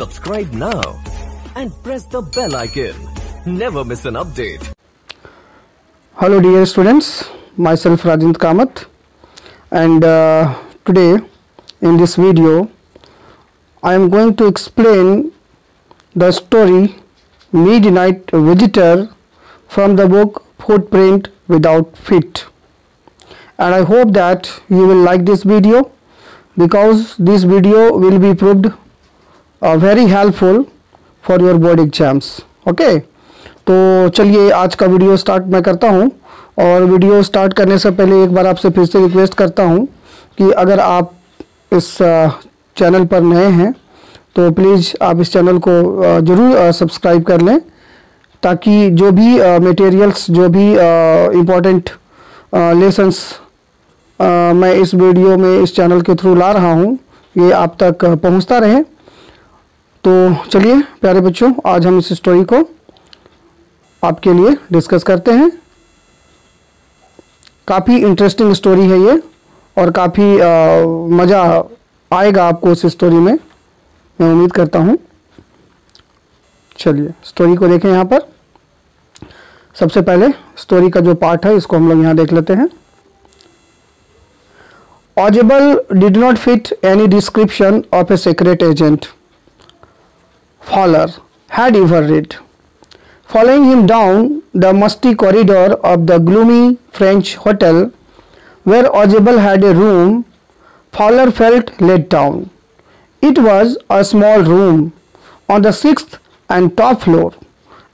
Subscribe now and press the bell icon. Never miss an update. Hello dear students, myself Rajendra Kamath, and today in this video I am going to explain the story Midnight Visitor from the book Footprint Without Feet, and I hope that you will like this video because this video will be proved very helpful for your board exams. Okay, तो चलिए आज का video start मैं करता हूं, और video start करने से पहले एक बार आपसे फिर से रिक्वेस्ट करता हूं कि अगर आप इस चैनल पर नए हैं तो प्लीज़ आप इस चैनल को ज़रूर सब्सक्राइब कर लें, ताकि जो भी मटेरियल्स, जो भी इम्पोर्टेंट लेसन्स मैं इस वीडियो में इस चैनल के थ्रू ला रहा हूं ये आप तक पहुंचता रहे। तो चलिए प्यारे बच्चों, आज हम इस स्टोरी को आपके लिए डिस्कस करते हैं। काफ़ी इंटरेस्टिंग स्टोरी है ये, और काफ़ी मज़ा आएगा आपको इस स्टोरी में, मैं उम्मीद करता हूँ। चलिए स्टोरी को देखें। यहाँ पर सबसे पहले स्टोरी का जो पार्ट है इसको हम लोग यहाँ देख लेते हैं। Audible did not fit any description of a secret agent Fowler had ever read. Following him down the musty corridor of the gloomy French hotel where Audible had a room, Fowler felt let down. It was a small room on the 6th and top floor,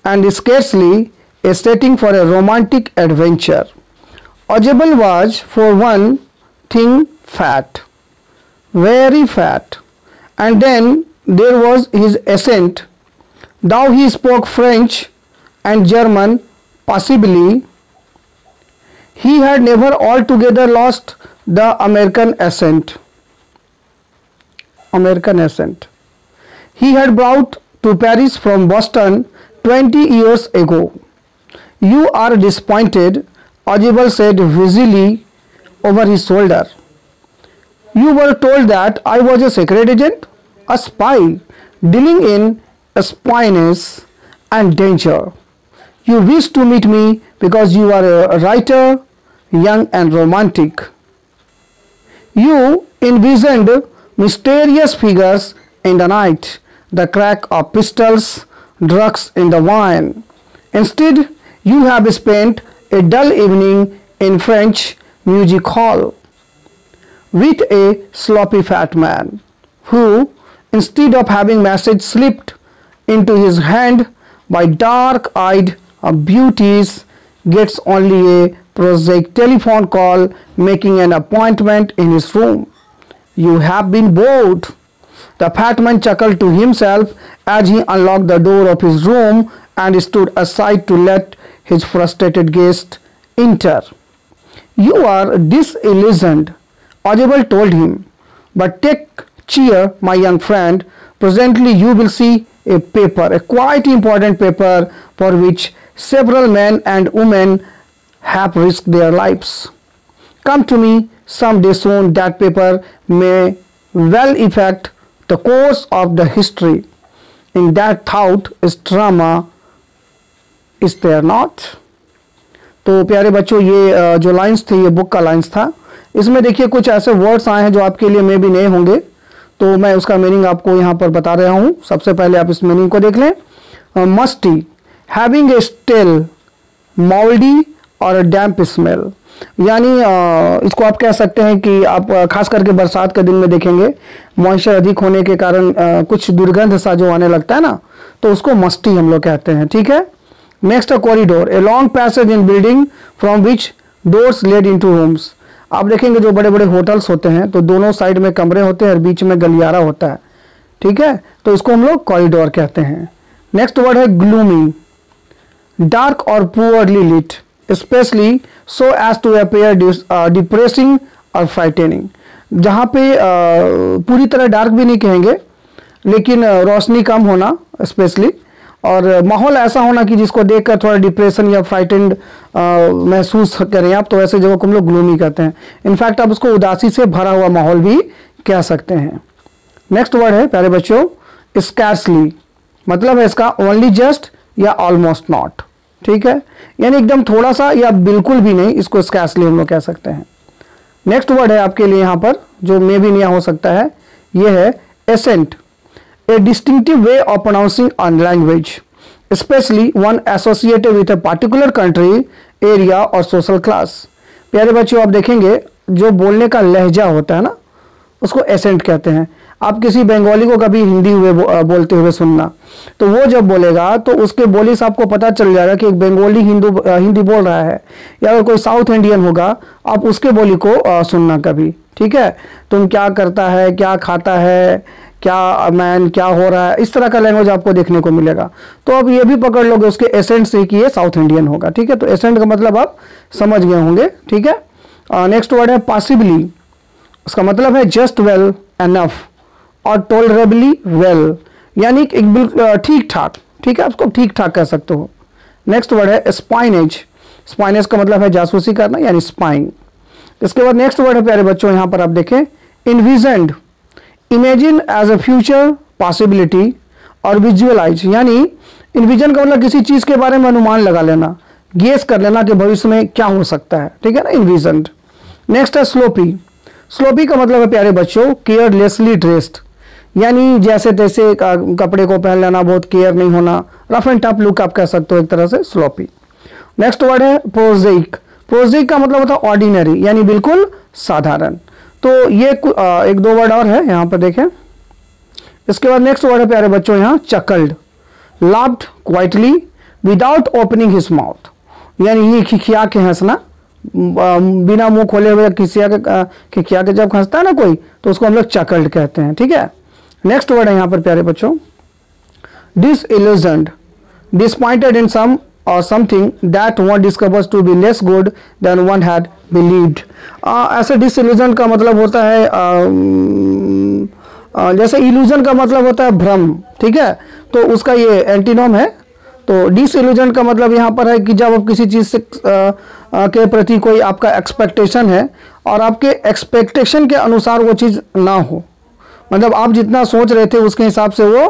and scarcely a setting for a romantic adventure. Audible was, for one thing, fat, very fat, and then there was his accent. Though he spoke French and German possibly, he had never altogether lost the American accent. He had brought to Paris from Boston 20 years ago. "You are disappointed," Audible said visually over his shoulder. "You were told that I was a secret agent, a spy, dealing in espionage and danger. You wished to meet me because you are a writer, young and romantic. You envisioned mysterious figures in the night, the crack of pistols, drugs in the wine. Instead, you have spent a dull evening in French music hall with a sloppy fat man who, instead of having message slipped into his hand by dark-eyed beauties, gets only a prosaic telephone call making an appointment in his room. You have been bored." The fat man chuckled to himself as he unlocked the door of his room and stood aside to let his frustrated guest enter. "You are disillusioned," Audible told him, "but take cheer, my young friend. Presently you will see a paper, a quite important paper for which several men and women have risked their lives. Come to me some day soon. That paper may well affect the course of the history. In that thought is drama, is there not?" तो प्यारे बच्चों, ये जो lines थे ये book का lines था। इसमें देखिए कुछ ऐसे वर्ड्स आए हैं जो आपके लिए मे भी नए होंगे, तो मैं उसका मीनिंग आपको यहाँ पर बता रहा हूँ। सबसे पहले आप इस मीनिंग को देख लें। मस्टी, हैविंग ए स्टेल, मोल्डी और डैम्प स्मेल, यानी इसको आप कह सकते हैं कि आप खास करके बरसात के दिन में देखेंगे मॉइस्चर अधिक होने के कारण कुछ दुर्गंध सा जो आने लगता है ना, तो उसको मस्टी हम लोग कहते हैं। ठीक है। Next, corridor, a long passage in building from which doors lead into rooms. आप देखेंगे जो बड़े बड़े होटल्स होते हैं तो दोनों साइड में कमरे होते हैं और बीच में गलियारा होता है। ठीक है, तो इसको हम लोग कॉरिडोर कहते हैं। नेक्स्ट वर्ड है ग्लूमी, डार्क और poorly lit, specially so as to appear depressing और फ्राइटेनिंग। जहाँ पे पूरी तरह डार्क भी नहीं कहेंगे, लेकिन रोशनी कम होना स्पेशली, और माहौल ऐसा होना कि जिसको देखकर थोड़ा डिप्रेशन या फ्राइटेंड महसूस करें आप, तो ऐसे जगह को हम लोग ग्लूमी कहते हैं। इनफैक्ट आप उसको उदासी से भरा हुआ माहौल भी कह सकते हैं। नेक्स्ट वर्ड है प्यारे बच्चों स्कैर्सली मतलब है इसका ओनली जस्ट या ऑलमोस्ट नॉट, ठीक है, यानी एकदम थोड़ा सा या बिल्कुल भी नहीं, इसको स्कैर्सली हम लोग कह सकते हैं। नेक्स्ट वर्ड है आपके लिए यहाँ पर जो मे भी नहीं हो सकता है, ये है accent, a distinctive way of pronouncing on language specially one associated with a particular country, area और सोशल क्लास। प्यारे बच्चों आप देखेंगे जो बोलने का लहजा होता है ना उसको एसेंट कहते हैं। आप किसी बंगाली को कभी हिंदी बोलते हुए सुनना, तो वो जब बोलेगा तो उसके बोली से आपको पता चल जाएगा कि एक बंगाली हिंदी बोल रहा है, या अगर कोई साउथ इंडियन होगा आप उसके बोली को सुनना कभी, ठीक है। तुम क्या करता है, क्या खाता है, क्या मैन, क्या हो रहा है, इस तरह का लैंग्वेज आपको देखने को मिलेगा। तो अब ये भी पकड़ लोगे उसके एसेंट से कि ये साउथ इंडियन होगा, ठीक है। तो एसेंट का मतलब आप समझ गए होंगे, ठीक है। नेक्स्ट वर्ड है पॉसिबली, उसका मतलब है जस्ट वेल, एनफ और टॉलरेबली वेल, यानी ठीक ठाक, ठीक है, उसको ठीक ठाक कह सकते हो। नेक्स्ट वर्ड है स्पाइनेज, स्पाइनेज का मतलब है जासूसी करना यानी स्पाइंग। इसके बाद नेक्स्ट वर्ड है प्यारे बच्चों यहाँ पर आप देखें envisioned, imagine as a future possibility or visualise, यानी इन्विजन का मतलब किसी चीज के बारे में अनुमान लगा लेना, गेस कर लेना कि भविष्य में क्या हो सकता है, ठीक है ना, इन्विजनड। नेक्स्ट है स्लोपी, स्लोपी का मतलब है प्यारे बच्चों केयरलेसली ड्रेस्ड, यानी जैसे तैसे कपड़े को पहन लेना, बहुत केयर नहीं होना, रफ एंड टफ लुक आप कह सकते हो एक तरह से स्लोपी। नेक्स्ट वर्ड है प्रोजेइक, प्रोजेइक का मतलब होता है ऑर्डिनरी यानी बिल्कुल साधारण। तो ये एक दो वर्ड और है यहाँ पर देखें। इसके बाद नेक्स्ट वर्ड है प्यारे बच्चों यहाँ चकल्ड, laughed quietly without opening his mouth, यानी ये खिखिया के हंसना, बिना मुंह खोले हुए खिखिया के जब हंसता है ना कोई तो उसको हम लोग चकल्ड कहते हैं, ठीक है। नेक्स्ट वर्ड है यहाँ पर प्यारे बच्चों disillusioned, disappointed in some or something that one discovers to be less good than one had believed। ऐसे डिसइल्यूजन का मतलब होता है जैसे इल्यूजन का मतलब होता है भ्रम, ठीक है, तो उसका ये एंटीनोम है। तो डिसइल्यूजन का मतलब यहाँ पर है कि जब आप किसी चीज़ से के प्रति कोई आपका एक्सपेक्टेशन है और आपके एक्सपेक्टेशन के अनुसार वो चीज़ ना हो, मतलब आप जितना सोच रहे थे उसके हिसाब से वो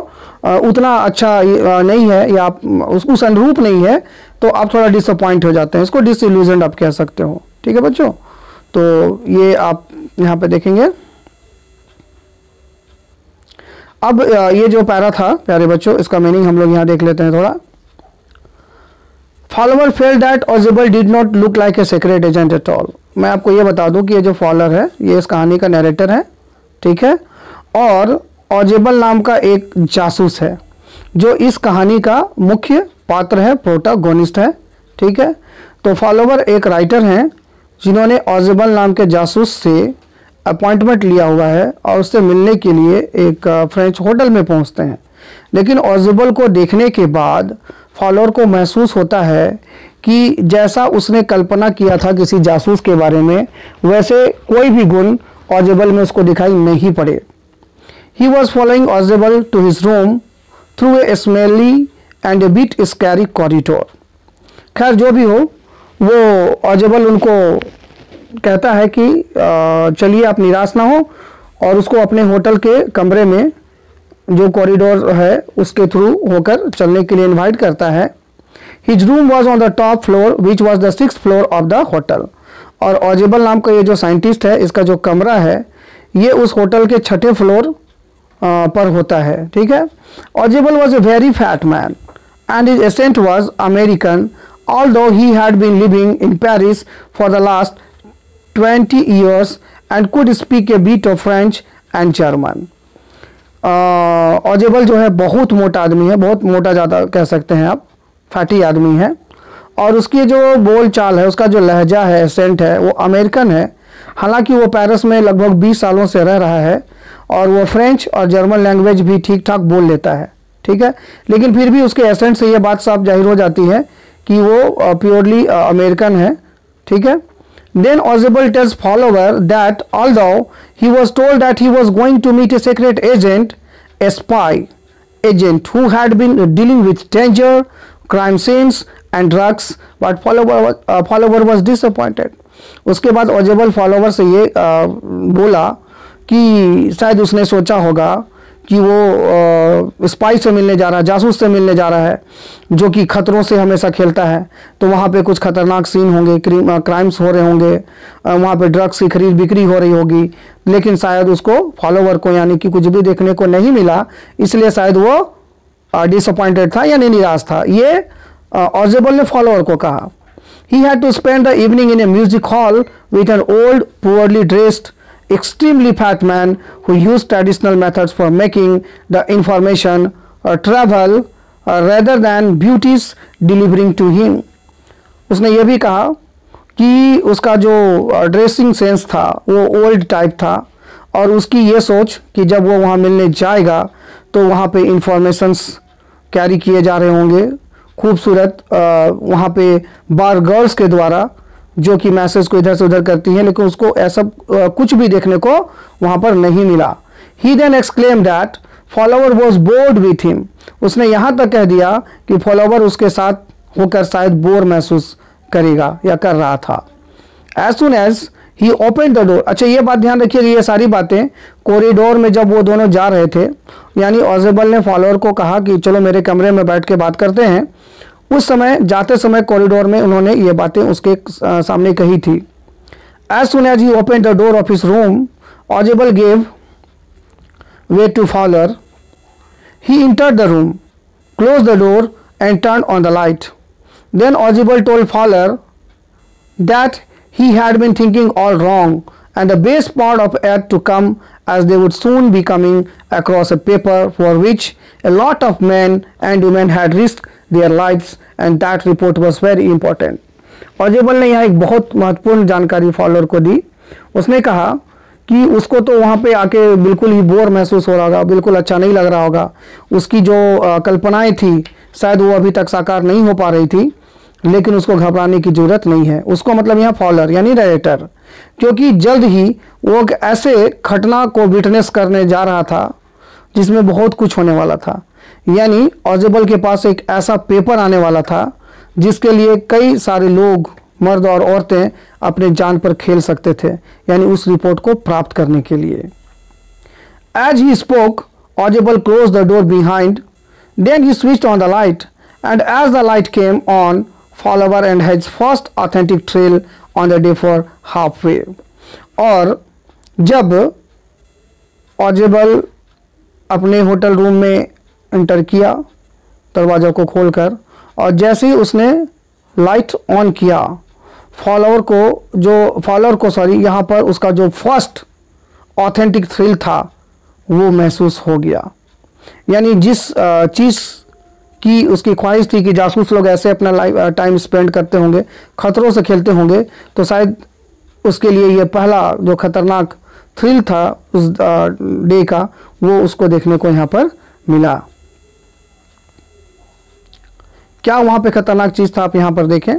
उतना अच्छा नहीं है या आप उस अनुरूप नहीं है, तो आप थोड़ा डिसअपॉइंट हो जाते हैं, इसको डिसइल्यूजन आप कह सकते हो, ठीक है बच्चों। तो ये आप यहाँ पे देखेंगे। अब ये जो पैरा था प्यारे बच्चों इसका मीनिंग हम लोग यहाँ देख लेते हैं थोड़ा। Follower felt that Aujible did not look like a secret agent at all. मैं आपको ये बता दूं कि ये जो फॉलोअर है ये इस कहानी का नरेटर है, ठीक है, और ऑजिबल नाम का एक जासूस है जो इस कहानी का मुख्य पात्र है, प्रोटोगोनिस्ट है, ठीक है। तो फॉलोवर एक राइटर हैं जिन्होंने ऑजिबल नाम के जासूस से अपॉइंटमेंट लिया हुआ है और उससे मिलने के लिए एक फ्रेंच होटल में पहुंचते हैं। लेकिन ऑजिबल को देखने के बाद फॉलोअर को महसूस होता है कि जैसा उसने कल्पना किया था किसी जासूस के बारे में, वैसे कोई भी गुण ऑजिबल में उसको दिखाई नहीं पड़े। He was following Ozable to his room through a smelly and a bit scary corridor। खैर जो भी हो, वो ऑजिबल उनको कहता है कि चलिए आप निराश ना हो, और उसको अपने होटल के कमरे में जो कॉरिडोर है उसके थ्रू होकर चलने के लिए इनवाइट करता है। His room was on the top floor which was the 6th floor of the hotel। और ऑजिबल नाम का ये जो साइंटिस्ट है इसका जो कमरा है ये उस होटल के 6ठे फ्लोर पर होता है, ठीक है। Aujible was a very fat man and his accent was American although he had been living in Paris for the last 20 years and could speak a bit of French and German। ऑजिबल जो है बहुत मोटा आदमी है, बहुत मोटा ज़्यादा कह सकते हैं आप, फैटी आदमी है, और उसकी जो बोल चाल है, उसका जो लहजा है, एसेंट है, वो अमेरिकन है। हालांकि वो पेरिस में लगभग 20 सालों से रह रहा है और वो फ्रेंच और जर्मन लैंग्वेज भी ठीक ठाक बोल लेता है, ठीक है, लेकिन फिर भी उसके एसेंट से ये बात साफ जाहिर हो जाती है कि वो प्योरली अमेरिकन है, ठीक है। Then Ozable tells follower that although he was told that he was going to meet a secret agent, a spy agent who had been dealing with danger, crime scenes and drugs, but follower was disappointed। उसके बाद Ozable follower से ये बोला कि शायद उसने सोचा होगा कि वो स्पाई से मिलने जा रहा है, जासूस से मिलने जा रहा है, जो कि खतरों से हमेशा खेलता है। तो वहाँ पे कुछ खतरनाक सीन होंगे, क्राइम्स हो रहे होंगे, वहाँ पे ड्रग्स की खरीद बिक्री हो रही होगी, लेकिन शायद उसको फॉलोवर को यानी कि कुछ भी देखने को नहीं मिला, इसलिए शायद वो डिसअपॉइंटेड था यानी निराश था। ये ऑजेबल ने फॉलोवर को कहा। He had to spend the evening in a music hall with an old, poorly dressed, extremely fat man who used traditional methods for making the information travel rather than beauties delivering to him. उसने ये भी कहा कि उसका जो dressing sense था वो old type था, और उसकी ये सोच कि जब वो वहाँ मिलने जाएगा तो वहाँ पे इंफॉर्मेशंस कैरी किए जा रहे होंगे खूबसूरत वहाँ पे बार गर्ल्स के द्वारा, जो कि मैसेज को इधर से उधर करती हैं, लेकिन उसको ऐसा कुछ भी देखने को वहाँ पर नहीं मिला। He then exclaimed that follower was bored with him. उसने यहाँ तक कह दिया कि फॉलोवर उसके साथ होकर शायद बोर महसूस करेगा या कर रहा था। As soon as he opened the door, अच्छा ये बात ध्यान रखिएगा, ये सारी बातें कॉरिडोर में जब वो दोनों जा रहे थे, यानी ऑजेबल ने फॉलोअर को कहा कि चलो मेरे कमरे में बैठ के बात करते हैं, उस समय जाते समय कॉरिडोर में उन्होंने ये बातें उसके सामने कही थी। As soon as he opened the door of his room, Audible gave way to follower. He entered the room, closed the door and turned on the light. Then Audible told Fowler that he had been thinking all wrong and the best part of it to come, as they would soon be coming across a paper for which a lot of men and women had risked their lives, and that report was very important. ऑजेबल ने यहाँ एक बहुत महत्वपूर्ण जानकारी follower को दी। उसने कहा कि उसको तो वहाँ पे आके बिल्कुल ही बोर महसूस हो रहा होगा, बिल्कुल अच्छा नहीं लग रहा होगा, उसकी जो कल्पनाएं थी शायद वो अभी तक साकार नहीं हो पा रही थी, लेकिन उसको घबराने की जरूरत नहीं है। उसको मतलब यहाँ फॉलोअर यानी नरेटर, क्योंकि जल्द ही वो ऐसे घटना को विटनेस करने जा रहा था जिसमें बहुत कुछ होने वाला था। यानी ऑजेबल के पास एक ऐसा पेपर आने वाला था जिसके लिए कई सारे लोग, मर्द और औरतें अपने जान पर खेल सकते थे, यानी उस रिपोर्ट को प्राप्त करने के लिए। As he spoke, Audible closed the door behind. Then he switched on the light, and as the light came on, Follower and his first authentic trail on the day for halfway. और जब Audible अपने hotel room में enter किया दरवाज़ा को खोलकर, और जैसे ही उसने लाइट ऑन किया, फॉलोअर को यहाँ पर उसका जो फर्स्ट ऑथेंटिक थ्रिल था वो महसूस हो गया। यानी जिस चीज़ की उसकी ख्वाहिश थी कि जासूस लोग ऐसे अपना टाइम स्पेंड करते होंगे, खतरों से खेलते होंगे, तो शायद उसके लिए ये पहला जो खतरनाक थ्रिल था उस डे का, वो उसको देखने को यहाँ पर मिला। क्या वहाँ पे खतरनाक चीज़ था, आप यहाँ पर देखें।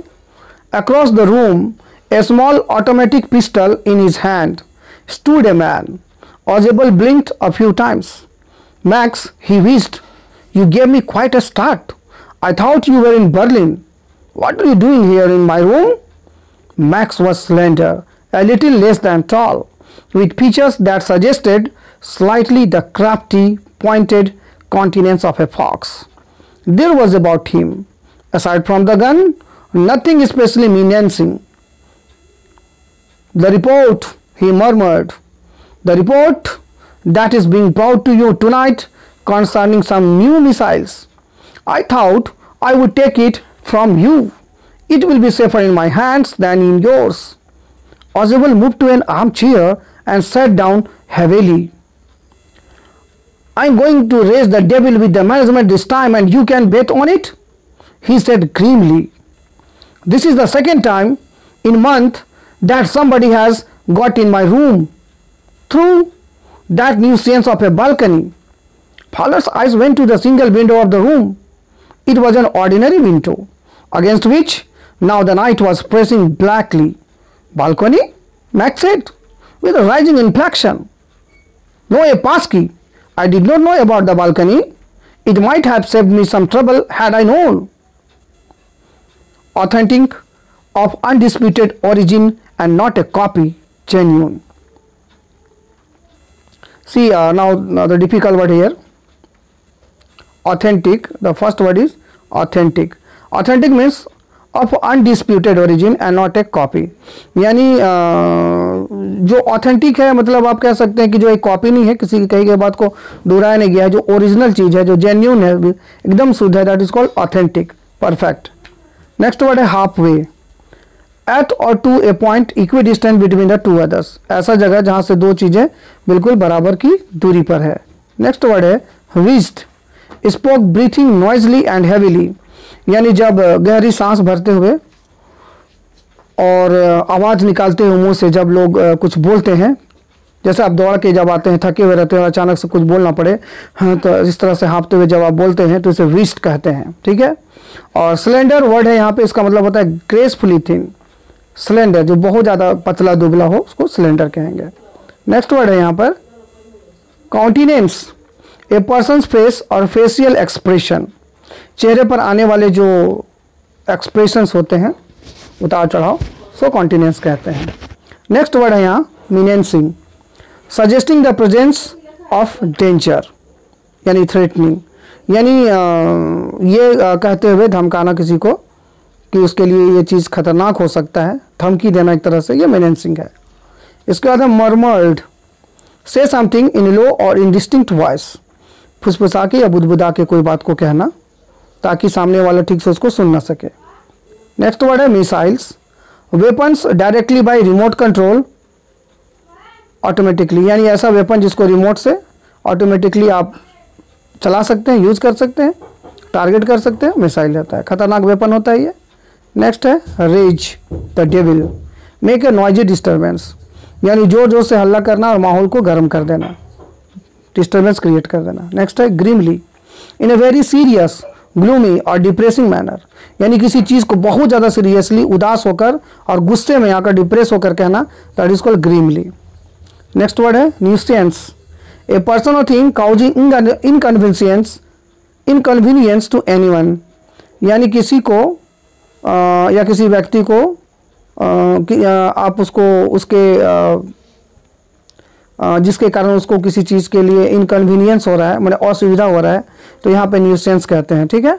Across the room, a small automatic pistol in his hand, stood a man. Audible blinked a few times. Max, he wheezed, you gave me quite a start. I thought you were in Berlin. What are you doing here in my room? Max was slender, a little less than tall, with features that suggested slightly the crafty, pointed countenance of a fox. There was about him, aside from the gun, nothing especially menacing. The report, he murmured, the report that is being brought to you tonight concerning some new missiles. I thought I would take it from you. It will be safer in my hands than in yours. Audible moved to an armchair and sat down heavily. I am going to raise the devil with the management this time, and you can bet on it, he said grimly. This is the second time in a month that somebody has got in my room through that nuisance of a balcony. Fowler's eyes went to the single window of the room. It was an ordinary window, against which now the night was pressing blackly. Balcony? Max said, with a rising inflection. No, a passkey. I did not know about the balcony. It might have saved me some trouble had I known. Authentic, of undisputed origin and not a copy, genuine. See, now the difficult word here, authentic. The first word is authentic. Authentic means of undisputed origin and not a copy. यानी जो authentic है, मतलब आप कह सकते हैं कि जो एक कॉपी नहीं है, किसी की कही गई बात को दोहराया नहीं गया है, जो ओरिजिनल चीज़ है, जो जेन्यून है, एकदम शुद्ध है, that is called authentic, perfect. Next word है half way, at or to a point equidistant between the two others, ऐसा जगह जहाँ से दो चीज़ें बिल्कुल बराबर की दूरी पर है। नेक्स्ट वर्ड है wheezed, spoke breathing noisily and heavily, यानी जब गहरी सांस भरते हुए और आवाज़ निकालते हुए मुंह से जब लोग कुछ बोलते हैं, जैसे आप दौड़ के जब आते हैं, थके हुए रहते हैं और अचानक से कुछ बोलना पड़े, हाँ, तो इस तरह से हाँफते हुए जब आप बोलते हैं तो इसे व्हीज्ड कहते हैं, ठीक है। और स्लेंडर वर्ड है यहाँ पे, इसका मतलब होता है ग्रेसफुली थिन, स्लेंडर जो बहुत ज़्यादा पतला दुबला हो उसको स्लेंडर कहेंगे। नेक्स्ट वर्ड है यहाँ पर काउंटिनेंस, ए पर्सन्स फेस और फेशियल एक्सप्रेशन, चेहरे पर आने वाले जो एक्सप्रेशंस होते हैं, उतार चढ़ाव, सो कॉन्टिनेंस कहते हैं। नेक्स्ट वर्ड है यहाँ menacing, suggesting the presence of danger, यानी थ्रेटनिंग, यानी ये कहते हुए धमकाना किसी को कि उसके लिए ये चीज़ खतरनाक हो सकता है, धमकी देना एक तरह से, ये मीनेंसिंग है। इसके बाद है मर्मर्ड, से समथिंग इन लो और इनडिस्टिंक्ट वॉइस, फुसफुसा के या बुदबुदा के कोई बात को कहना ताकि सामने वाला ठीक से उसको सुन ना सके। नेक्स्ट वर्ड है missiles, weapons directly by remote control automatically, यानी ऐसा वेपन जिसको रिमोट से ऑटोमेटिकली आप चला सकते हैं, यूज़ कर सकते हैं, टारगेट कर सकते हैं, मिसाइल रहता है, खतरनाक वेपन होता है ये। नेक्स्ट है raise the devil, make a noisy disturbance, यानी जोर जोर से हल्ला करना और माहौल को गर्म कर देना, डिस्टर्बेंस क्रिएट कर देना। नेक्स्ट है ग्रीमली, इन ए वेरी सीरियस ग्लूमी और डिप्रेसिंग मैनर, यानी किसी चीज़ को बहुत ज़्यादा सीरियसली, उदास होकर और गुस्से में आकर डिप्रेस होकर कहना, that is called grimly. Next word है nuisance, a person or thing causing inconvenience to anyone, यानी किसी को या किसी व्यक्ति को आप उसको उसके जिसके कारण उसको किसी चीज़ के लिए इनकन्वीनियंस हो रहा है, मतलब असुविधा हो रहा है, तो यहाँ पे न्यूसेंस कहते हैं, ठीक है।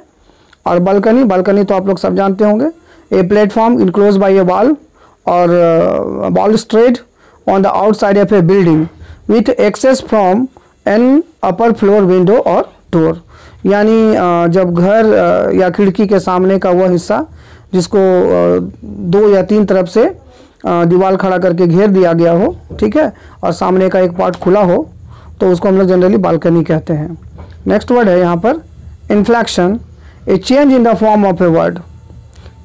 और बालकनी, बालकनी तो आप लोग सब जानते होंगे, a platform enclosed by a wall or balustrade on the outside of a building with access from an upper floor window or door, यानी जब घर या खिड़की के सामने का वह हिस्सा जिसको 2 या 3 तरफ से दीवार खड़ा करके घेर दिया गया हो, ठीक है, और सामने का एक पार्ट खुला हो, तो उसको हम लोग जनरली बालकनी कहते हैं। नेक्स्ट वर्ड है यहाँ पर inflection, A change in the form of a word,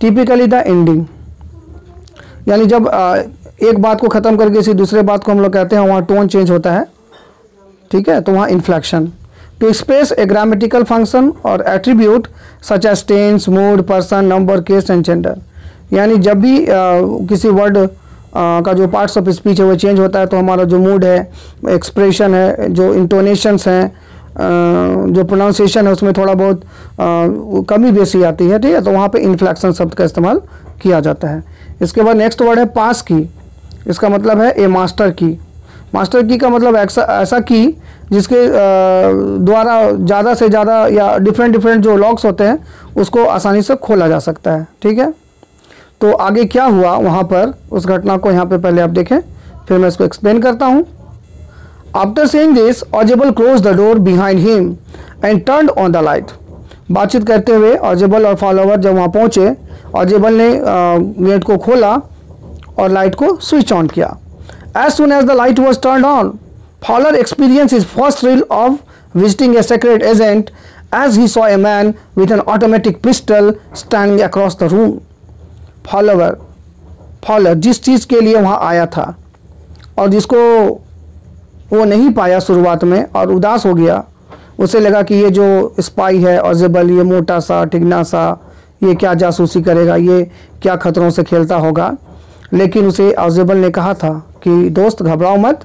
typically the ending, यानी जब एक बात को ख़त्म करके किसी दूसरे बात को हम लोग कहते हैं, वहाँ टोन चेंज होता है, ठीक है, तो वहाँ inflection. To express a grammatical function or attribute such as tense, mood, person, number, case and gender, यानी जब भी किसी वर्ड का जो पार्ट्स ऑफ स्पीच है वो चेंज होता है, तो हमारा जो मूड है, एक्सप्रेशन है, जो इंटोनेशंस हैं, जो प्रोनाउंसिएशन है, उसमें थोड़ा बहुत कमी बेसी आती है, ठीक है, तो वहाँ पे इन्फ्लेक्शन शब्द का इस्तेमाल किया जाता है। इसके बाद नेक्स्ट वर्ड है पास की, इसका मतलब है ए मास्टर की। मास्टर की का मतलब ऐसा की जिसके द्वारा ज़्यादा से ज़्यादा या डिफरेंट जो लॉक्स होते हैं उसको आसानी से खोला जा सकता है, ठीक है। तो आगे क्या हुआ वहाँ पर, उस घटना को यहाँ पे पहले आप देखें, फिर मैं इसको एक्सप्लेन करता हूँ। After saying this ऑजेबल close the door behind him and turn on the light, बातचीत करते हुए ऑजेबल और फॉलोवर जब वहाँ पहुँचे, ऑजेबल ने गेट को खोला और लाइट को स्विच ऑन किया। As soon as the light was turn on, Fowler experience is first thrill of visiting a secret agent as he saw a man with an automatic pistol standing across the room. Fowler जिस चीज़ के लिए वहाँ आया था और जिसको वो नहीं पाया शुरुआत में और उदास हो गया, उसे लगा कि ये जो स्पाई है ऑजेबल, ये मोटा सा टिगना सा, ये क्या जासूसी करेगा, ये क्या खतरों से खेलता होगा, लेकिन उसे ऑजेबल ने कहा था कि दोस्त घबराओ मत,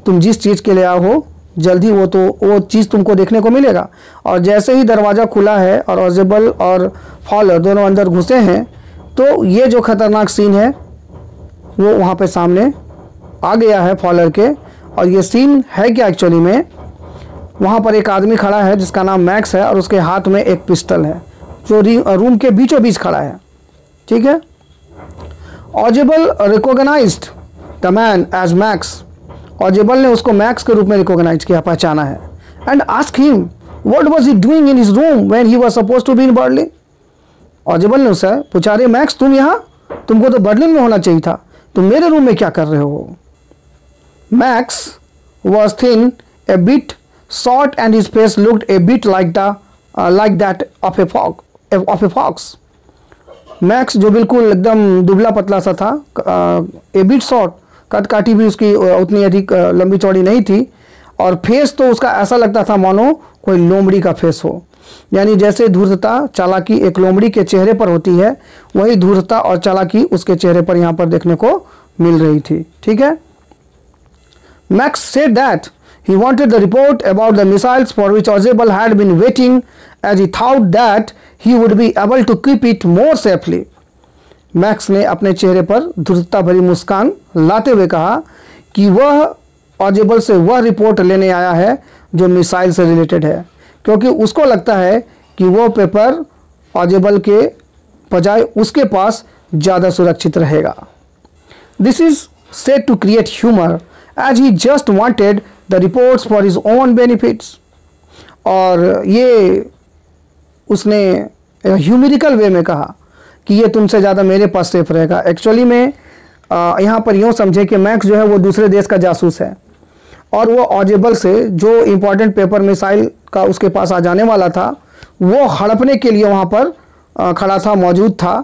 तुम जिस चीज़ के लिए आओ हो जल्दी वो चीज़ तुमको देखने को मिलेगा। और जैसे ही दरवाज़ा खुला है और ऑजेबल और फॉलोअर दोनों अंदर घुसे हैं, तो ये जो खतरनाक सीन है वो वहाँ पे सामने आ गया है फॉलोअर के, और ये सीन है क्या एक्चुअली में, वहाँ पर एक आदमी खड़ा है जिसका नाम मैक्स है और उसके हाथ में एक पिस्टल है जो रूम के बीचों बीच खड़ा है, ठीक है। Ausable recognised the man as Max, Ausable ने उसको मैक्स के रूप में रिकॉग्नाइज किया, पहचाना है। And ask him what was he doing in his room when he was supposed to be in Berlin. Ausable ने उससे पूछा, रे मैक्स तुम यहाँ, तुमको तो बर्लिन में होना चाहिए था, तुम मेरे रूम में क्या कर रहे हो। Max was thin, a bit short, and his face looked a bit like that of a fox. Max जो बिल्कुल एकदम दुबला पतला सा था, a bit short, कद काठी भी उसकी उतनी अधिक लंबी चौड़ी नहीं थी, और फेस तो उसका ऐसा लगता था मानो कोई लोमड़ी का फेस हो। यानी जैसे धूर्तता चालाकी एक लोमड़ी के चेहरे पर होती है, वही धूर्तता और चालाकी उसके चेहरे पर यहाँ पर देखने को मिल रही थी, ठीक है। Max said that he wanted the report about the missiles for which Ozebel had been waiting, as he thought that he would be able to keep it more safely. Max ने अपने चेहरे पर धूर्तता भरी मुस्कान लाते हुए कहा कि वह ऑजेबल से वह रिपोर्ट लेने आया है जो मिसाइल से रिलेटेड है, क्योंकि उसको लगता है कि वो पेपर ऑजेबल के बजाय उसके पास ज़्यादा सुरक्षित रहेगा। This is said to create humour as he just wanted the reports for his own benefits. और ये उसने ह्यूमरिकल वे में कहा कि ये तुमसे ज़्यादा मेरे पास सेफ रहेगा। एक्चुअली में यहाँ पर यूँ समझे कि मैक्स जो है वो दूसरे देश का जासूस है और वो ऑजेबल से जो इम्पोर्टेंट पेपर मिसाइल का उसके पास आ जाने वाला था वो हड़पने के लिए वहाँ पर खड़ा था, मौजूद था।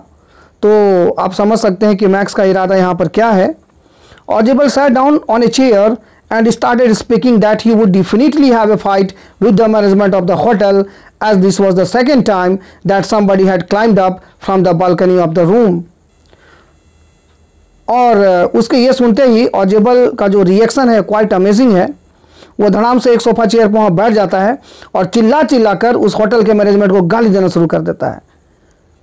तो आप समझ सकते हैं कि मैक्स का इरादा यहाँ पर क्या है। Ozebel sat down on a chair and started speaking that he would definitely have a fight with the management of the hotel, as this was the second time that somebody had climbed up from the balcony of the room. और उसके ये सुनते ही ऑजेबल का जो reaction है quite amazing है। वो धड़ाम से एक सोफा चेयर पर वहाँ बैठ जाता है और चिल्ला कर उस होटल के मैनेजमेंट को गाली देना शुरू कर देता है,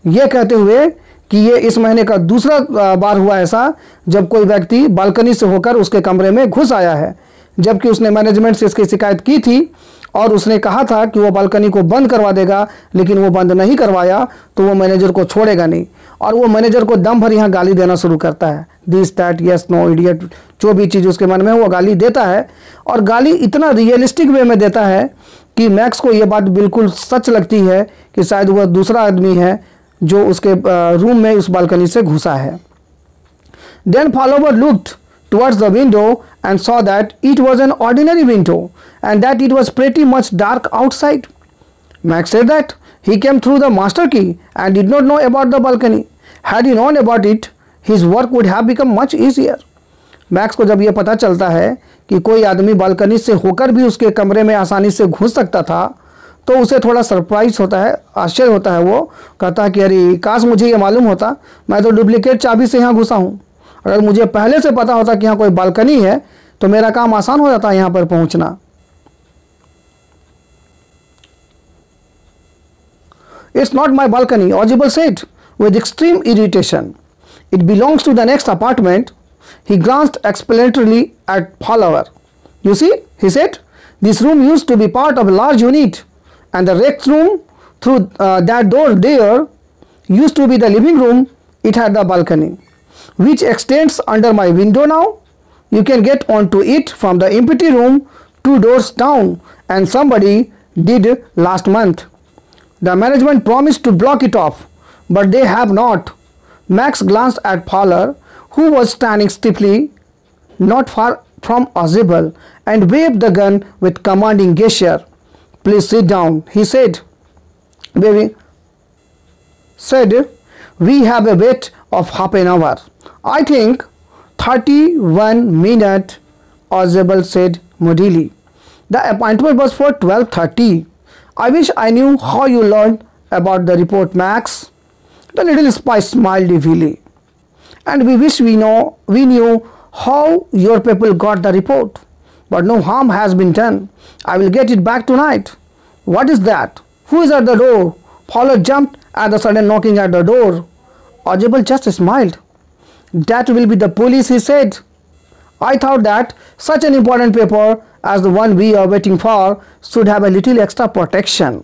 ये कहते हुए कि ये इस महीने का दूसरा बार हुआ ऐसा जब कोई व्यक्ति बालकनी से होकर उसके कमरे में घुस आया है, जबकि उसने मैनेजमेंट से इसकी शिकायत की थी और उसने कहा था कि वो बालकनी को बंद करवा देगा, लेकिन वो बंद नहीं करवाया तो वो मैनेजर को छोड़ेगा नहीं। और वो मैनेजर को दम भर यहाँ गाली देना शुरू करता है, this that yes no idiot, जो भी चीज़ उसके मन में वो गाली देता है। और गाली इतना रियलिस्टिक वे में देता है कि मैक्स को ये बात बिल्कुल सच लगती है कि शायद वह दूसरा आदमी है जो उसके रूम में उस बालकनी से घुसा है। Then follower looked towards the window and saw that it was an ordinary window and that it was pretty much dark outside. Max said that he came through the master key and did not know about the balcony. Had he known about it, his work would have become much easier. Max को जब ये पता चलता है कि कोई आदमी balcony से होकर भी उसके कमरे में आसानी से घुस सकता था, तो उसे थोड़ा सरप्राइज होता है, आश्चर्य होता है। वो कहता है कि अरे काश मुझे ये मालूम होता, मैं तो डुप्लीकेट चाबी से यहाँ घुसा हूँ। अगर मुझे पहले से पता होता कि यहाँ कोई बालकनी है तो मेरा काम आसान हो जाता है यहाँ पर पहुँचना। It's not my balcony, Ozebel said with extreme irritation. It belongs to the next apartment. He glanced explanatorily at Follower. You see, he said, this room used to be part of a large unit, and the next room through that door there used to be the living room. It had the balcony, which extends under my window now. You can get onto it from the empty room 2 doors down, and somebody did last month. The management promised to block it off, but they have not. Max glanced at Fowler, who was standing stiffly not far from Ozebel, and waved the gun with commanding gesture. Please sit down, he said. We have a wait of half an hour. I think 31 minutes, Ozebel said moodily. The appointment was for 12:30. I wish I knew how you learned about the report, Max. The little spy smiled evilly. And we wish we knew how your people got the report. But no harm has been done. I will get it back tonight. What is that? Who is at the door? Fowler jumped at the sudden knocking at the door. Ozebel just smiled. That will be the police, he said. I thought that such an important paper as the one we are waiting for should have a little extra protection.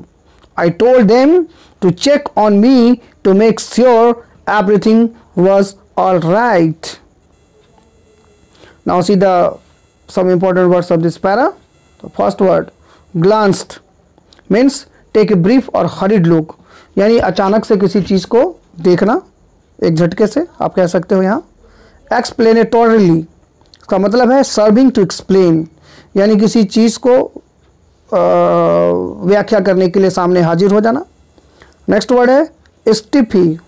I told them to check on me to make sure everything was all right. Now see some important words of this para. The first word, glanced, means take a brief or hurried look, यानी अचानक से किसी चीज़ को देखना, एक झटके से आप कह सकते हो यहाँ. एक्सप्लेनेटोरली का मतलब है सर्विंग टू एक्सप्लेन, यानी किसी चीज़ को व्याख्या करने के लिए सामने हाजिर हो जाना. नेक्स्ट वर्ड है stiffy,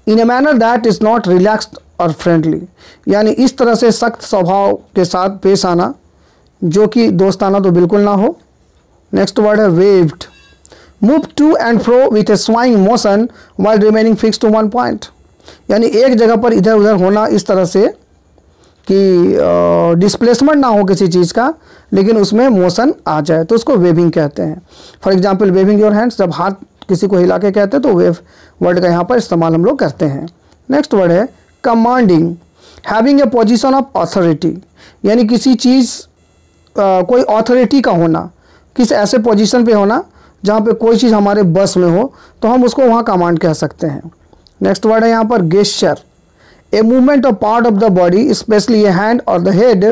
in a manner that is not relaxed और फ्रेंडली, यानी इस तरह से सख्त स्वभाव के साथ पेश आना जो कि दोस्ताना तो बिल्कुल ना हो. नेक्स्ट वर्ड है waved, move to and fro with a swaying motion while remaining fixed to one point, यानी एक जगह पर इधर उधर होना इस तरह से कि डिस्प्लेसमेंट ना हो किसी चीज़ का लेकिन उसमें मोशन आ जाए तो उसको वेविंग कहते हैं. For example waving your hands, जब हाथ किसी को हिला के कहते हैं तो वेव वर्ड का यहाँ पर इस्तेमाल हम लोग करते हैं. नेक्स्ट वर्ड है commanding, having a position of authority, यानी किसी चीज़ कोई अथॉरिटी का होना, किस ऐसे पोजीशन पे होना जहाँ पे कोई चीज़ हमारे बस में हो तो हम उसको वहाँ कमांड कह सकते हैं. नेक्स्ट वर्ड है यहाँ पर gesture, a movement of part of the body especially a hand or the head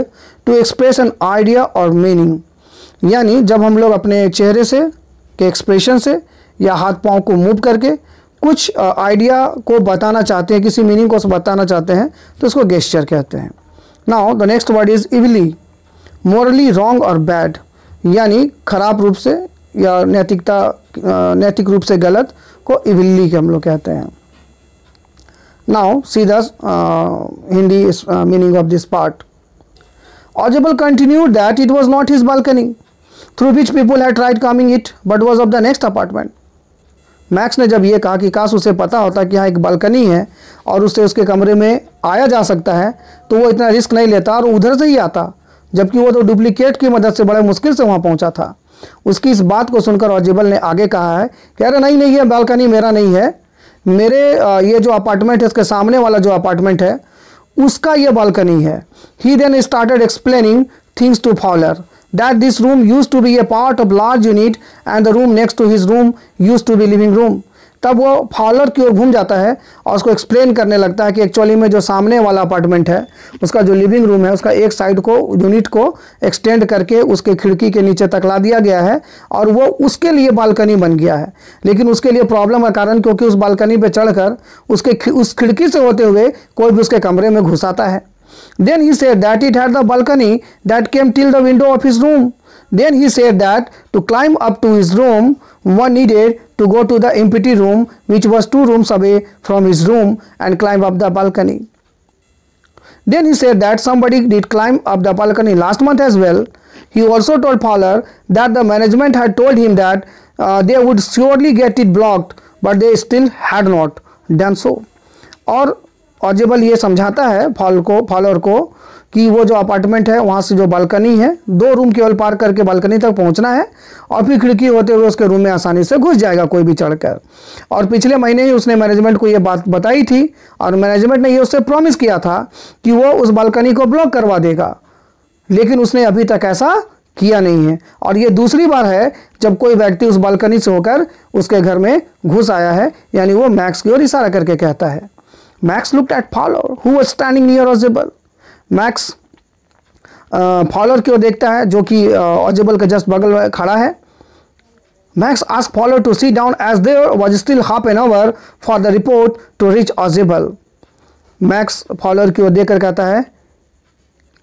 to express an idea or meaning, यानी जब हम लोग अपने चेहरे से के एक्सप्रेशन से या हाथ पाँव को मूव करके कुछ आइडिया को बताना चाहते हैं, किसी मीनिंग को बताना चाहते हैं तो उसको गेस्चर कहते हैं. Now the next word is evilly, morally wrong or bad, यानी खराब रूप से या नैतिक रूप से गलत को इविली के हम लोग कहते हैं. Now see the Hindi meaning of this part. Audible continued that it was not his balcony through which people had tried coming it but was of the next apartment. Max ने जब ये कहा कि काश उसे पता होता कि यहाँ एक बालकनी है और उससे उसके कमरे में आया जा सकता है तो वो इतना रिस्क नहीं लेता और उधर से ही आता, जबकि वो तो डुप्लीकेट की मदद से बड़े मुश्किल से वहाँ पहुँचा था. उसकी इस बात को सुनकर ऑडिबल ने आगे कहा है कि अरे नहीं ये बालकनी मेरा नहीं है, मेरे ये जो अपार्टमेंट है इसके सामने वाला जो अपार्टमेंट है उसका ये बालकनी है. He then started explaining things to Fowler that this room used to be a part of large unit and the room next to his room used to be living room. तब वो Fowler की ओर घूम जाता है और उसको explain करने लगता है कि एक्चुअली में जो सामने वाला अपार्टमेंट है उसका जो लिविंग रूम है उसका एक साइड को यूनिट को एक्सटेंड करके उसके खिड़की के नीचे तक ला दिया गया है और वो उसके लिए बालकनी बन गया है. लेकिन उसके लिए प्रॉब्लम का कारण क्योंकि उस बालकनी पे चढ़कर उस खिड़की से होते हुए कोई भी उसके कमरे में घुस आता है. Then he said that it had the balcony that came till the window of his room. Then he said that to climb up to his room, one needed to go to the empty room, which was 2 rooms away from his room, and climb up the balcony. Then he said that somebody did climb up the balcony last month as well. He also told Fowler that the management had told him that they would surely get it blocked, but they still had not done so. और Audible ये समझाता है follower को कि वो जो apartment है वहाँ से जो बालकनी है 2 रूम केवल पार करके बालकनी तक पहुँचना है और फिर खिड़की होते हुए उसके रूम में आसानी से घुस जाएगा कोई भी चढ़कर. और पिछले महीने ही उसने मैनेजमेंट को ये बात बताई थी और मैनेजमेंट ने ये उससे प्रॉमिस किया था कि वो उस बालकनी को ब्लॉक करवा देगा, लेकिन उसने अभी तक ऐसा किया नहीं है. और ये दूसरी बार है जब कोई व्यक्ति उस बालकनी से होकर उसके घर में घुस आया है, यानी वो मैक्स की ओर इशारा करके कहता है. Max looked at Fowler, who was standing near Audible. Max follower की ओर देखता है जो कि ऑडिबल के जस्ट बगल में खड़ा है. Max asked Fowler to sit down as there was still half an hour for the report to reach Audible. Max follower की ओर देखकर कहता है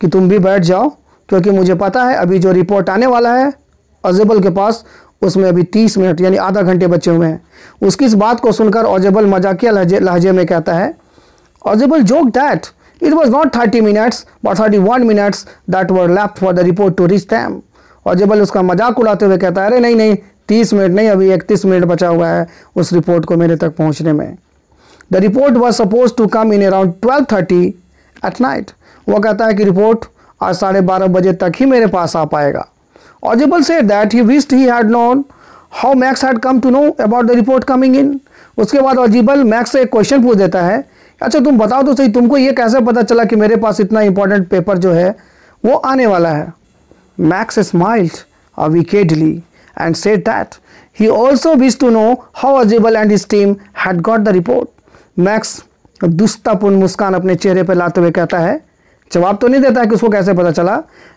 कि तुम भी बैठ जाओ क्योंकि मुझे पता है अभी जो रिपोर्ट आने वाला है ऑडिबल के पास उसमें अभी 30 मिनट यानी आधा घंटे बचे हुए हैं. उसकी इस बात को सुनकर ऑडिबल मजाकिया लहजे में कहता है, Audible joked that it was not 30 minutes but 31 minutes that were left for the report to reach them. Audible उसका मजाक उड़ाते हुए कहता है अरे नहीं 30 मिनट नहीं, अभी 31 मिनट बचा हुआ है उस रिपोर्ट को मेरे तक पहुंचने में. The report was supposed to come in around 12:30 at night. वो कहता है कि रिपोर्ट आज 12:30 बजे तक ही मेरे पास आ पाएगा. Audible said that he wished he had known how Max had come to know about the report coming in. उसके बाद ऑडिबल मैक्स से एक क्वेश्चन पूछ देता है अच्छा तुम बताओ तो सही, तुमको ये कैसे पता चला कि मेरे पास इतना इंपॉर्टेंट पेपर जो है वो आने वाला है? Max smiled wickedly and said that he also wished to know how Ojibal and his team had got the report. Max दुष्टापूर्ण मुस्कान अपने चेहरे पर लाते हुए कहता है, जवाब तो नहीं देता है कि उसको कैसे पता चला,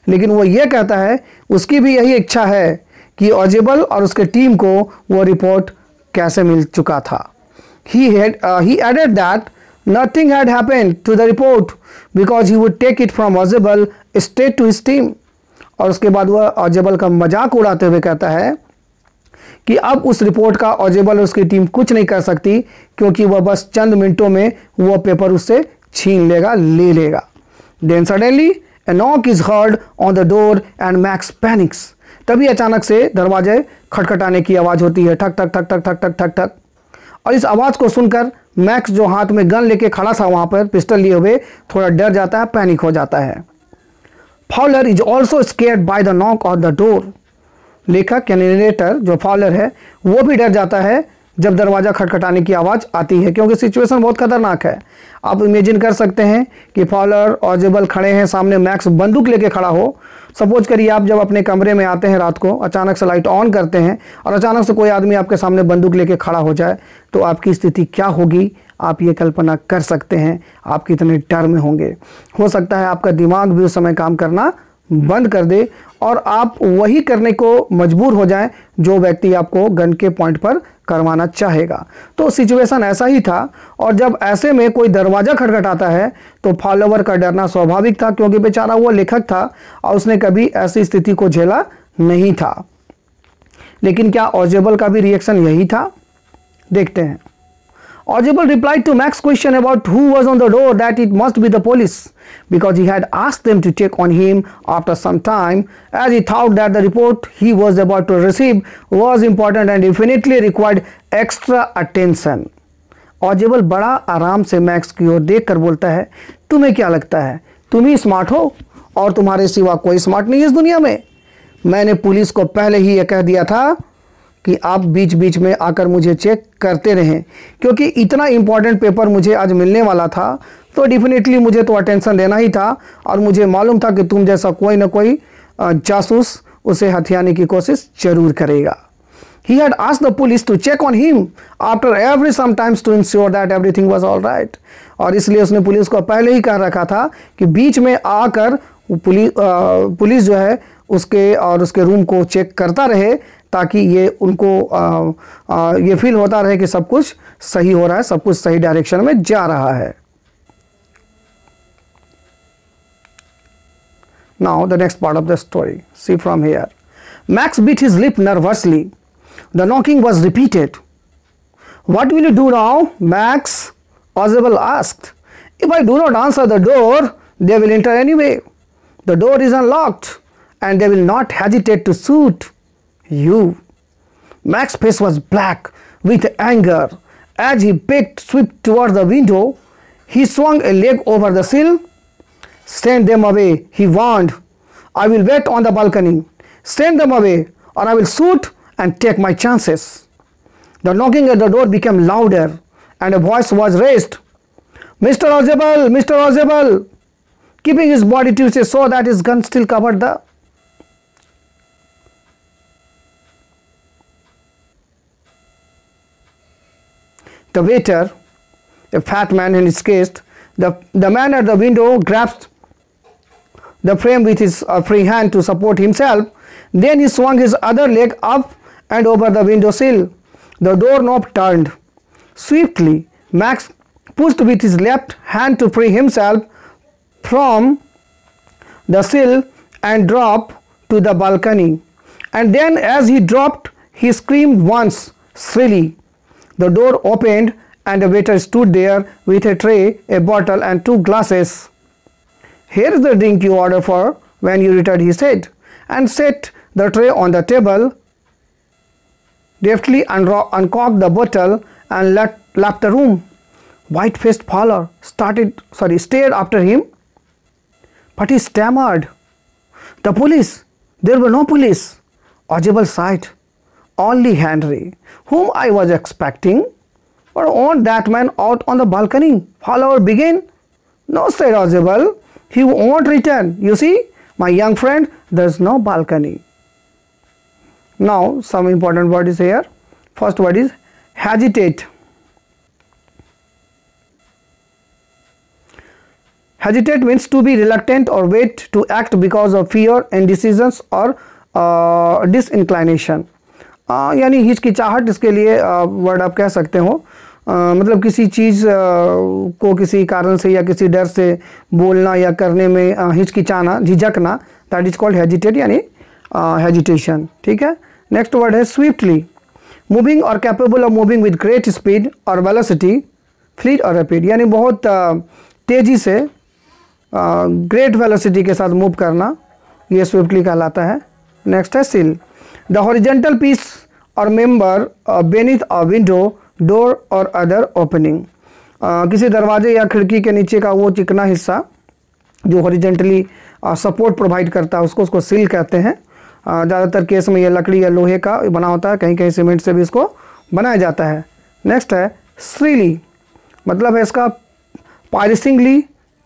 लेकिन वो ये कहता है उसकी भी यही इच्छा है कि ओजेबल और उसके टीम को वो रिपोर्ट कैसे मिल चुका था. He added that nothing had happened to the report because he would take it from Ojibal straight to his team. और उसके बाद वह ओजेबल का मजाक उड़ाते हुए कहता है कि अब उस रिपोर्ट का ओजेबल और उसकी टीम कुछ नहीं कर सकती, क्योंकि वह बस चंद मिनटों में वह पेपर उससे छीन लेगा, ले लेगा. Then suddenly a knock is heard on the door and Max panics. तभी अचानक से दरवाजे खटखटाने की आवाज़ होती है, ठक ठक ठक ठक ठक ठक ठक ठक. और इस आवाज़ को सुनकर मैक्स जो हाथ में गन लेके खड़ा था वहाँ पर पिस्टल लिए हुए, थोड़ा डर जाता है, पैनिक हो जाता है. Fowler is also scared by the knock on the door. लेखक यानी नरेटर जो फॉलर है वो भी डर जाता है जब दरवाज़ा खटखटाने की आवाज़ आती है, क्योंकि सिचुएशन बहुत खतरनाक है. आप इमेजिन कर सकते हैं कि फॉलर ओजेबल खड़े हैं सामने, मैक्स बंदूक लेके खड़ा हो. सपोज करिए आप जब अपने कमरे में आते हैं रात को, अचानक से लाइट ऑन करते हैं और अचानक से कोई आदमी आपके सामने बंदूक लेके खड़ा हो जाए, तो आपकी स्थिति क्या होगी आप ये कल्पना कर सकते हैं. आप कितने डर में होंगे. हो सकता है आपका दिमाग भी उस समय काम करना बंद कर दे और आप वही करने को मजबूर हो जाएं जो व्यक्ति आपको गन के पॉइंट पर करवाना चाहेगा. तो सिचुएशन ऐसा ही था. और जब ऐसे में कोई दरवाज़ा खटखटाता है तो फॉलोवर का डरना स्वाभाविक था, क्योंकि बेचारा वो लेखक था और उसने कभी ऐसी स्थिति को झेला नहीं था. लेकिन क्या ओजेबल का भी रिएक्शन यही था? देखते हैं. Ojibal replied to Max's question about who was on the door that it must be the police, because he had asked them to check on him after some time, as he thought that the report he was about to receive was important and definitely required extra attention. Ojibal बड़ा आराम से max की ओर देख कर बोलता है, तुम्हें क्या लगता है तुम ही स्मार्ट हो और तुम्हारे सिवा कोई स्मार्ट नहीं है इस दुनिया में? मैंने पुलिस को पहले ही यह कह दिया था कि आप बीच बीच में आकर मुझे चेक करते रहें, क्योंकि इतना इम्पॉर्टेंट पेपर मुझे आज मिलने वाला था, तो डेफिनेटली मुझे तो अटेंशन देना ही था. और मुझे मालूम था कि तुम जैसा कोई ना कोई जासूस उसे हथियाने की कोशिश जरूर करेगा. He had asked the police to check on him after every sometimes to ensure that everything was all right. और इसलिए उसने पुलिस को पहले ही कह रखा था कि बीच में आकर पुलिस जो है उसके और उसके रूम को चेक करता रहे, ताकि ये उनको ये फील होता रहे कि सब कुछ सही हो रहा है, सब कुछ सही डायरेक्शन में जा रहा है. Now the next part of the story. See from here. Max bit his lip nervously. The knocking was repeated. What will you do now, Max? Ojibal asked. If I do not answer the door, they will enter anyway. The door is unlocked and they will not hesitate to shoot you. Max's face was black with anger. As he picked swift towards the window, he swung a leg over the sill. Send them away, he warned. I will wait on the balcony. Send them away or I will shoot and take my chances. The knocking at the door became louder and a voice was raised. Mr. Ojibal, Mr. Ojibal, keeping his body twisted so that his gun still covered the waiter, a fat man in his case. The man at the window grasped the frame with his free hand to support himself. Then he swung his other leg up and over the window sill. The doorknob turned. Swiftly, Max pushed with his left hand to free himself from the sill and dropped to the balcony. And then as he dropped, he screamed once shrilly. The door opened and a waiter stood there with a tray, a bottle and 2 glasses. Here is the drink you ordered for when you returned, he said, and set the tray on the table, deftly uncorked the bottle and left the room. White-faced Fowler stared after him, but he stammered, "The police! There were no police." Ojibal sighed. "Only Henry, whom I was expecting." or want that man out on the balcony. Follower begin. No, said Ozable. He won't return. You see, my young friend, there's no balcony. Now, some important word is here. First word is hesitate. Hesitate means to be reluctant or wait to act because of fear, indecision or disinclination. यानी हिचकिचाहट, इसके लिए word आप कह सकते हो। मतलब किसी चीज़ को किसी कारण से या किसी डर से बोलना या करने में हिचकिचाना, झिझकना, दैट इज कॉल्ड हेजिटेट, यानी हेजिटेशन। ठीक है। नेक्स्ट वर्ड है स्विफ्टली, मूविंग और capable of moving with great speed और वेलोसिटी, फ्लीट और रैपिड, यानी बहुत तेज़ी से ग्रेट वेलोसिटी के साथ मूव करना, ये स्विफ्टली कहलाता है। नेक्स्ट है सिल, द हॉरिजेंटल पीस और मेंबर बेनीथ अ विंडो, डोर और अदर ओपनिंग, किसी दरवाजे या खिड़की के नीचे का वो चिकना हिस्सा जो हॉरिजेंटली सपोर्ट प्रोवाइड करता है उसको सिल कहते हैं। ज़्यादातर केस में ये लकड़ी या लोहे का बना होता है, कहीं कहीं सीमेंट से भी इसको बनाया जाता है। नेक्स्ट है श्रीली, मतलब है इसका पायरिसिंगली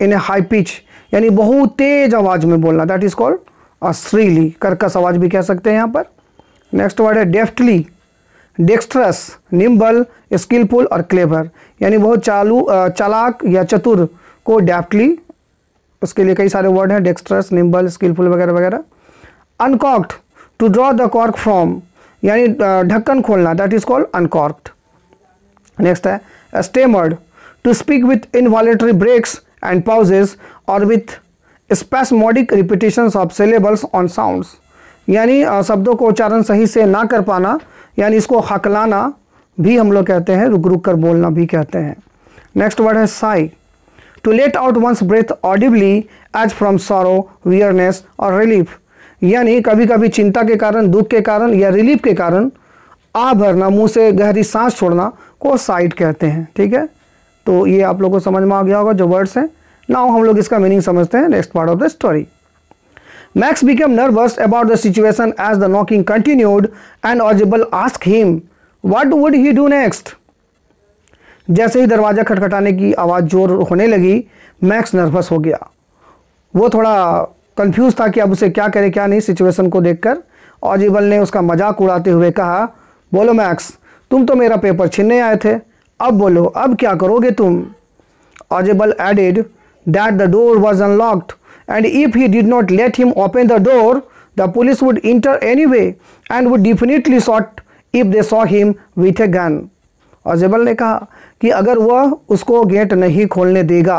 इन ए हाई पिच, यानी बहुत तेज आवाज़ में बोलना, दैट इज कॉल्ड श्रीली, कर्कश आवाज़ भी कह सकते हैं यहाँ पर। नेक्स्ट वर्ड है डेफ्टली, डेक्स्ट्रस, निम्बल, स्किलफुल और क्लेवर, यानी बहुत चालाक या चतुर को डेफ्टली, उसके लिए कई सारे वर्ड हैं, डेक्स्ट्रस, निम्बल, स्किलफुल वगैरह वगैरह। Uncorked, to draw the cork from, यानी ढक्कन खोलना, that is called uncorked. Next है stammered, to speak with involuntary breaks and pauses or with spasmodic repetitions of syllables on sounds, यानी शब्दों को उच्चारण सही से ना कर पाना, यानी इसको हकलाना भी हम लोग कहते हैं, रुक रुक कर बोलना भी कहते हैं। नेक्स्ट वर्ड है sigh, to let out one's breath audibly as from sorrow, weariness or relief, यानी कभी कभी चिंता के कारण, दुख के कारण या रिलीफ के कारण आ भरना, मुंह से गहरी सांस छोड़ना को साइड कहते हैं। ठीक है, तो ये आप लोगों को समझ में आ गया होगा जो वर्ड्स हैं। नाउ हम लोग इसका मीनिंग समझते हैं। Next part of the story, Max became nervous about the situation as the knocking continued and Ozable asked him what would he do next. जैसे ही दरवाज़ा खटखटाने की आवाज़ जोर होने लगी, मैक्स नर्वस हो गया। वो थोड़ा कंफ्यूज था कि अब उसे क्या करे क्या नहीं सिचुएशन को देखकर। ऑजिबल ने उसका मजाक उड़ाते हुए कहा, बोलो मैक्स, तुम तो मेरा पेपर छीनने आए थे, अब बोलो अब क्या करोगे तुम। Aujible added that the door was unlocked and if he did not let him open the door, the police would enter anyway and would definitely shot if they saw him with a gun. ऑजिबल ने कहा कि अगर वह उसको gate नहीं खोलने देगा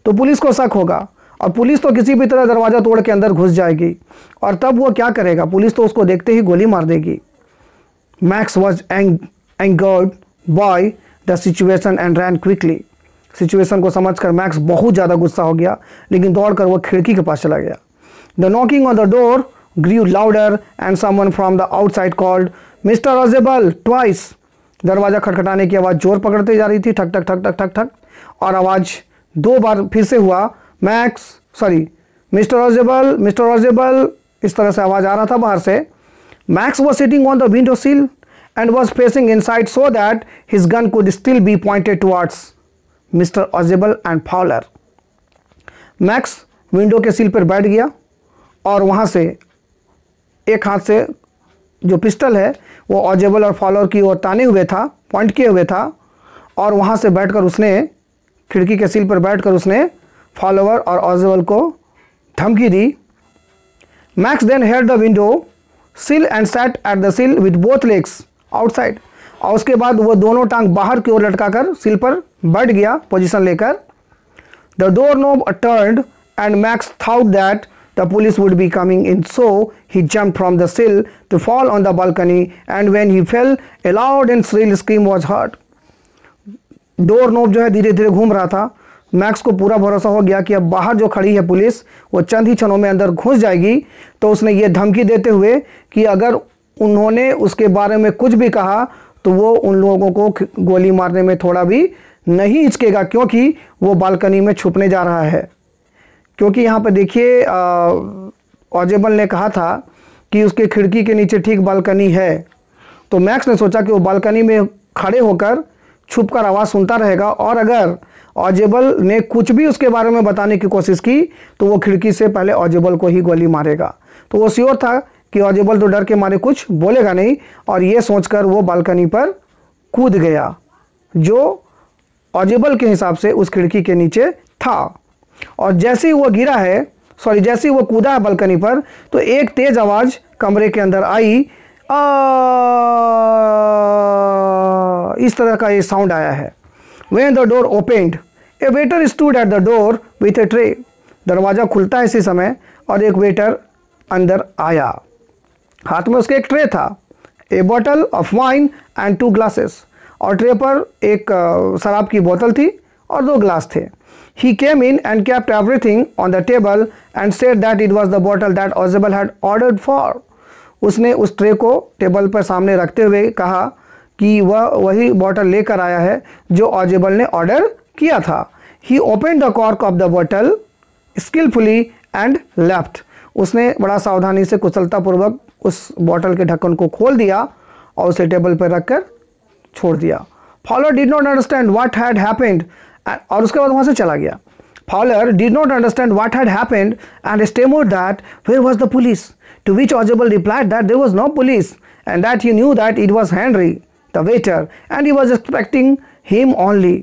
तो पुलिस को शक होगा और पुलिस तो किसी भी तरह दरवाज़ा तोड़ के अंदर घुस जाएगी और तब वो क्या करेगा, पुलिस तो उसको देखते ही गोली मार देगी। Max was angered by the situation and ran quickly, situation को समझकर मैक्स बहुत ज़्यादा गुस्सा हो गया, लेकिन दौड़कर वो खिड़की के पास चला गया। The knocking on the door grew louder and someone from the outside called mister Aujible twice, दरवाज़ा खटखटाने की आवाज़ जोर पकड़ते जा रही थी, ठक ठक ठक ठक ठक ठक, और आवाज़ 2 बार फिर से हुआ, मिस्टर ऑजिबल, मिस्टर ऑजिबल, इस तरह से आवाज़ आ रहा था बाहर से। Max was sitting on the window sill and was facing inside so that his gun could still be pointed towards mister Aujible and Fowler. Max window के सील पर बैठ गया और वहाँ से एक हाथ से जो पिस्टल है वो ऑजिबल और फाउलर की ओर ताने हुए था, पॉइंट किए हुए था, और वहाँ से बैठकर उसने खिड़की के सील पर बैठकर उसने फाउलर और ऑजिबल को धमकी दी। Max then head the window sill and sat at the sill with both legs outside, और उसके बाद वो दोनों टांग बाहर की ओर लटकाकर सिल पर बैठ गया पोजीशन लेकर। The door knob turned and Max thought that the police would be coming in, so he jumped from the sill to fall on the balcony and when he fell a loud and shrill scream was heard. Door knob जो है धीरे धीरे घूम रहा था। Max को पूरा भरोसा हो गया कि अब बाहर जो खड़ी है पुलिस वो चंद ही क्षणों में अंदर घुस जाएगी, तो उसने ये धमकी देते हुए कि अगर उन्होंने उसके बारे में कुछ भी कहा तो वो उन लोगों को गोली मारने में थोड़ा भी नहीं हिचकेगा, क्योंकि वो बालकनी में छुपने जा रहा है। क्योंकि यहाँ पर देखिए ऑजिबल ने कहा था कि उसके खिड़की के नीचे ठीक बालकनी है, तो मैक्स ने सोचा कि वो बालकनी में खड़े होकर छुप कर आवाज़ सुनता रहेगा, और अगर ऑजेबल ने कुछ भी उसके बारे में बताने की कोशिश की तो वो खिड़की से पहले ऑजेबल को ही गोली मारेगा। तो वो श्योर था कि ऑजेबल तो डर के मारे कुछ बोलेगा नहीं, और ये सोचकर वो बालकनी पर कूद गया जो ऑजेबल के हिसाब से उस खिड़की के नीचे था। और जैसे ही वो गिरा है, जैसे ही वो कूदा है बालकनी पर, तो एक तेज आवाज़ कमरे के अंदर आई, इस तरह का ये साउंड आया है। When the door opened, a waiter stood at the door with a tray. दरवाज़ा खुलता है इसी समय और एक वेटर अंदर आया, हाथ में उसके एक ट्रे था। A bottle of wine and 2 glasses, और ट्रे पर एक शराब की बोतल थी और 2 ग्लास थे। He came in and kept everything on the table and said that it was the bottle that Ozebel had ordered for. उसने उस ट्रे को टेबल पर सामने रखते हुए कहा कि वह वही बॉटल लेकर आया है जो ऑजेबल ने ऑर्डर किया था। He opened the cork of the bottle skillfully and left. उसने बड़ा सावधानी से कुशलतापूर्वक उस बॉटल के ढक्कन को खोल दिया और उसे टेबल पर रखकर छोड़ दिया। Fowler did not understand what had happened, और उसके बाद वहाँ से चला गया। Fowler did not understand what had happened and stammered that where was the police, to which Ozebel replied that there was no police and that he knew that it was Henry, the waiter, and he was expecting him only.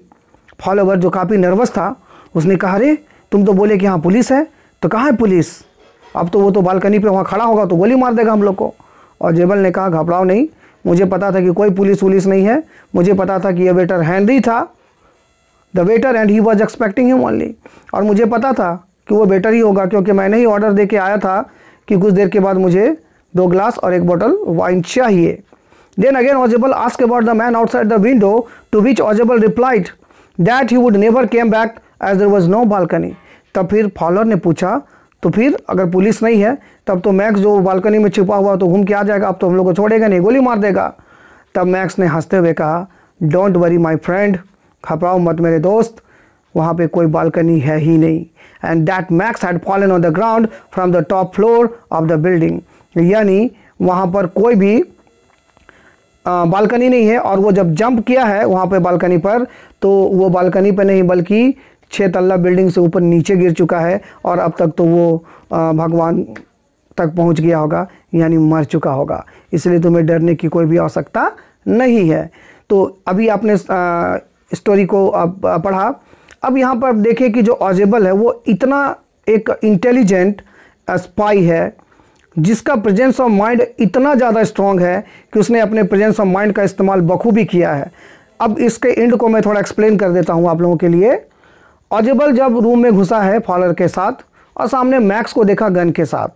Fowler जो काफ़ी nervous था, उसने कहा, अरे तुम तो बोले कि हाँ पुलिस है, तो कहाँ है पुलिस? अब तो वो तो बालकनी पे वहाँ खड़ा होगा तो गोली मार देगा हम लोग को। और जेबल ने कहा, घबराओ नहीं, मुझे पता था कि कोई पुलिस नहीं है, मुझे पता था कि ये वेटर हेनरी था, the waiter, and he was expecting him only, और मुझे पता था कि वो वेटर ही होगा क्योंकि मैंने ही ऑर्डर दे के आया था कि कुछ देर के बाद मुझे 2 ग्लास और 1 बॉटल वाइन चाहिए। Then again Ozebel asked about the man outside the window, to which Ozebel replied that he would never came back as there was no balcony. तब फिर फॉलर ने पूछा, तो फिर अगर पुलिस नहीं है तब तो मैक्स जो बालकनी में छिपा हुआ तो घूम के आ जाएगा, अब तो हम लोग को छोड़ेगा नहीं, गोली मार देगा। तब मैक्स ने हंसते हुए कहा, डोंट वरी माई फ्रेंड, घबराओ मत मेरे दोस्त, वहाँ पे कोई बालकनी है ही नहीं। And that max had fallen on the ground from the top floor of the building, यानी वहाँ पर कोई भी बालकनी नहीं है, और वो जब जंप किया है वहाँ पे बालकनी पर, तो वो बालकनी पे नहीं बल्कि 6 तल्ला बिल्डिंग से ऊपर नीचे गिर चुका है, और अब तक तो वो भगवान तक पहुँच गया होगा, यानी मर चुका होगा, इसलिए तुम्हें डरने की कोई भी आवश्यकता नहीं है। तो अभी आपने स्टोरी को पढ़ा। अब यहाँ पर देखें कि जो ऑजेबल है वो इतना एक इंटेलिजेंट स्पाई है जिसका प्रेजेंस ऑफ माइंड इतना ज़्यादा स्ट्रॉन्ग है कि उसने अपने प्रेजेंस ऑफ माइंड का इस्तेमाल बखूबी किया है। अब इसके एंड को मैं थोड़ा एक्सप्लेन कर देता हूँ आप लोगों के लिए। ऑजेबल जब रूम में घुसा है फॉलर के साथ और सामने मैक्स को देखा गन के साथ,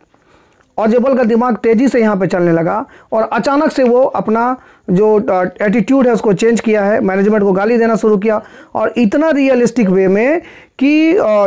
ऑजेबल का दिमाग तेज़ी से यहाँ पे चलने लगा और अचानक से वो अपना जो एटीट्यूड है उसको चेंज किया है, मैनेजमेंट को गाली देना शुरू किया, और इतना रियलिस्टिक वे में कि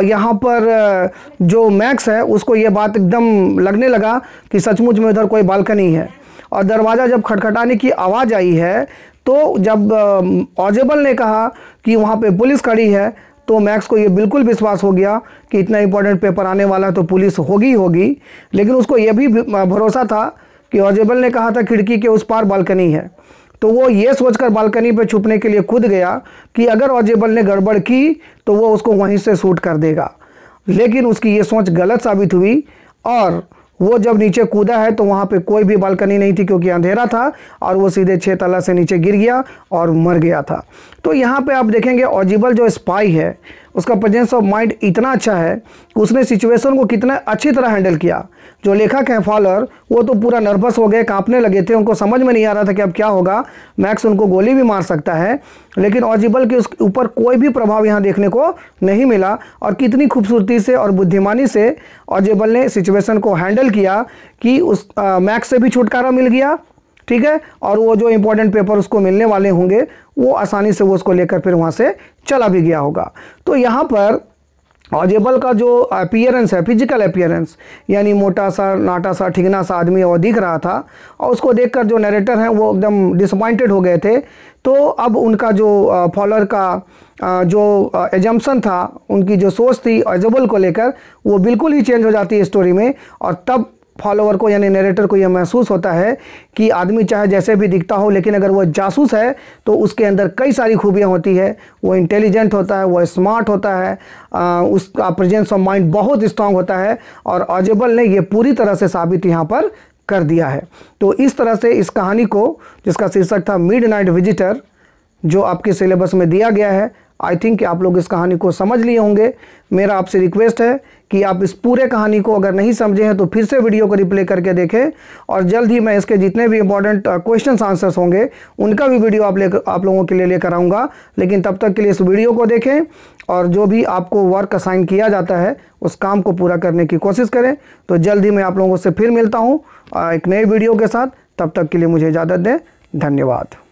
यहाँ पर जो मैक्स है उसको ये बात एकदम लगने लगा कि सचमुच में उधर कोई बालकनी है। और दरवाज़ा जब खटखटाने की आवाज़ आई है तो जब ऑजेबल ने कहा कि वहाँ पे पुलिस खड़ी है तो मैक्स को ये बिल्कुल विश्वास हो गया कि इतना इंपॉर्टेंट पेपर आने वाला है तो पुलिस होगी ही होगी। लेकिन उसको ये भी भरोसा था कि ऑजेबल ने कहा था खिड़की के उस पार बालकनी है, तो वो ये सोचकर बालकनी पे छुपने के लिए कूद गया कि अगर ऑजेबल ने गड़बड़ की तो वो उसको वहीं से शूट कर देगा। लेकिन उसकी ये सोच गलत साबित हुई और वो जब नीचे कूदा है तो वहाँ पे कोई भी बालकनी नहीं थी क्योंकि अंधेरा था, और वो सीधे 6 तला से नीचे गिर गया और मर गया था। तो यहाँ पे आप देखेंगे ऑजेबल जो स्पाई है उसका प्रेजेंस ऑफ माइंड इतना अच्छा है कि उसने सिचुएशन को कितना अच्छी तरह हैंडल किया। जो लेखक हैं फॉलर वो तो पूरा नर्वस हो गए, कांपने लगे थे, उनको समझ में नहीं आ रहा था कि अब क्या होगा, मैक्स उनको गोली भी मार सकता है। लेकिन ऑजेबल के उसके ऊपर कोई भी प्रभाव यहाँ देखने को नहीं मिला, और कितनी खूबसूरती से और बुद्धिमानी से ऑजेबल ने सिचुएशन को हैंडल किया कि उस मैक्स से भी छुटकारा मिल गया, ठीक है, और वो जो इंपॉर्टेंट पेपर उसको मिलने वाले होंगे वो आसानी से वो उसको लेकर फिर वहाँ से चला भी गया होगा। तो यहाँ पर ऑजेबल का जो अपीयरेंस है, फिजिकल अपीयरेंस, यानी मोटा सा नाटा सा ठिगना सा आदमी वो दिख रहा था, और उसको देखकर जो नरेटर हैं वो एकदम डिसअपॉइंटेड हो गए थे। तो अब उनका जो फॉलर का जो एजम्पशन था, उनकी जो सोच थी ऑजेबल को लेकर वो बिल्कुल ही चेंज हो जाती है स्टोरी में। और तब फॉलोअर को यानी नरेटर को यह महसूस होता है कि आदमी चाहे जैसे भी दिखता हो, लेकिन अगर वह जासूस है तो उसके अंदर कई सारी खूबियां होती है। वो इंटेलिजेंट होता है, वह स्मार्ट होता है, उसका प्रेजेंस ऑफ माइंड बहुत स्ट्रांग होता है, और ऑजिबल ने ये पूरी तरह से साबित यहाँ पर कर दिया है। तो इस तरह से इस कहानी को, जिसका शीर्षक था मिडनाइट विजिटर, जो आपके सिलेबस में दिया गया है, आई थिंक आप लोग इस कहानी को समझ लिए होंगे। मेरा आपसे रिक्वेस्ट है कि आप इस पूरे कहानी को अगर नहीं समझे हैं तो फिर से वीडियो को रिप्ले करके देखें, और जल्द ही मैं इसके जितने भी इंपॉर्टेंट क्वेश्चंस आंसर्स होंगे उनका भी वीडियो आप लोगों के लिए लेकर आऊँगा। लेकिन तब तक के लिए इस वीडियो को देखें, और जो भी आपको वर्क असाइन किया जाता है उस काम को पूरा करने की कोशिश करें। तो जल्द ही मैं आप लोगों से फिर मिलता हूँ एक नए वीडियो के साथ। तब तक के लिए मुझे इजाज़त दें। धन्यवाद।